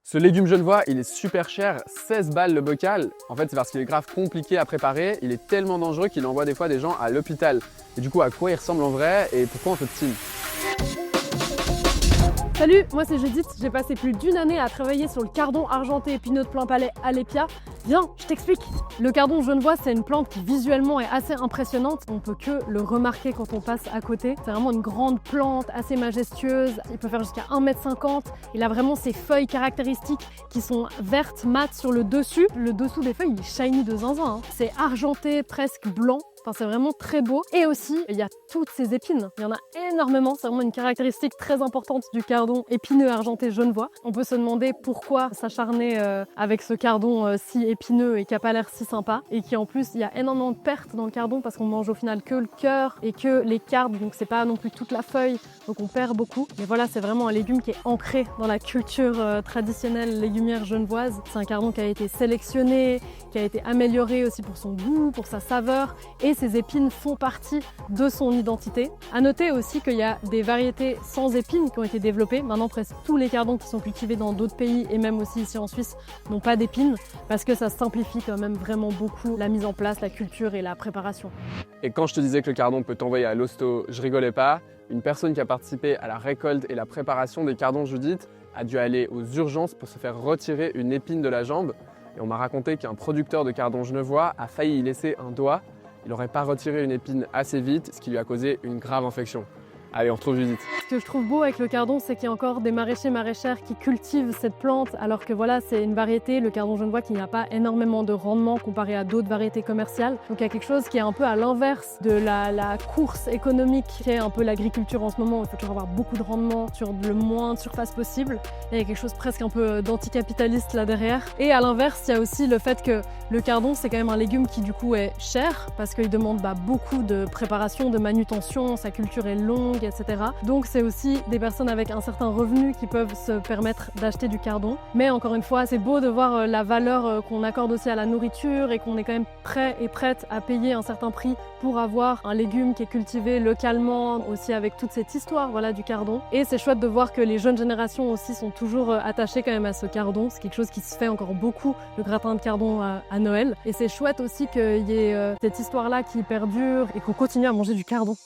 Ce légume genevois, il est super cher, 16 balles le bocal. En fait, c'est parce qu'il est grave compliqué à préparer. Il est tellement dangereux qu'il envoie des fois des gens à l'hôpital. Et du coup, à quoi il ressemble en vrai et pourquoi on se team? Salut, moi c'est Judith, j'ai passé plus d'une année à travailler sur le cardon argenté épineux de plein palais à l'Épia. Viens, je t'explique. Le cardon genevois, c'est une plante qui visuellement est assez impressionnante. On peut que le remarquer quand on passe à côté. C'est vraiment une grande plante, assez majestueuse. Il peut faire jusqu'à 1,50 m. Il a vraiment ses feuilles caractéristiques qui sont vertes, mates sur le dessus. Le dessous des feuilles, il est shiny de zinzin. C'est argenté, presque blanc. Enfin, c'est vraiment très beau. Et aussi, il y a toutes ces épines. Il y en a énormément. C'est vraiment une caractéristique très importante du cardon épineux argenté genevois. On peut se demander pourquoi s'acharner avec ce cardon si épineux et qui n'a pas l'air si sympa. Et qui en plus, il y a énormément de pertes dans le cardon parce qu'on mange au final que le cœur et que les carbs. Donc c'est pas non plus toute la feuille. Donc on perd beaucoup. Mais voilà, c'est vraiment un légume qui est ancré dans la culture traditionnelle légumière genevoise. C'est un cardon qui a été sélectionné, qui a été amélioré aussi pour son goût, pour sa saveur. Et ces épines font partie de son identité. À noter aussi qu'il y a des variétés sans épines qui ont été développées. Maintenant, presque tous les cardons qui sont cultivés dans d'autres pays et même aussi ici en Suisse n'ont pas d'épines parce que ça simplifie quand même vraiment beaucoup la mise en place, la culture et la préparation. Et quand je te disais que le cardon peut t'envoyer à l'hosto, je rigolais pas. Une personne qui a participé à la récolte et la préparation des cardons Judith a dû aller aux urgences pour se faire retirer une épine de la jambe. Et on m'a raconté qu'un producteur de cardon genevois a failli y laisser un doigt. Il n'aurait pas retiré une épine assez vite, ce qui lui a causé une grave infection. Allez, on retrouve Judith. Ce que je trouve beau avec le cardon, c'est qu'il y a encore des maraîchers, maraîchères qui cultivent cette plante, alors que voilà, c'est une variété, le cardon genevois, qui n'a pas énormément de rendement comparé à d'autres variétés commerciales. Donc il y a quelque chose qui est un peu à l'inverse de la course économique qui est un peu l'agriculture en ce moment, où il faut toujours avoir beaucoup de rendement sur le moins de surface possible. Et il y a quelque chose presque un peu d'anticapitaliste là derrière. Et à l'inverse, il y a aussi le fait que le cardon, c'est quand même un légume qui du coup est cher, parce qu'il demande beaucoup de préparation, de manutention, sa culture est longue, etc. Donc c'est aussi des personnes avec un certain revenu qui peuvent se permettre d'acheter du cardon. Mais encore une fois, c'est beau de voir la valeur qu'on accorde aussi à la nourriture et qu'on est quand même prêt et prête à payer un certain prix pour avoir un légume qui est cultivé localement, aussi avec toute cette histoire voilà, du cardon. Et c'est chouette de voir que les jeunes générations aussi sont toujours attachées quand même à ce cardon. C'est quelque chose qui se fait encore beaucoup, le gratin de cardon à Noël. Et c'est chouette aussi qu'il y ait cette histoire-là qui perdure et qu'on continue à manger du cardon.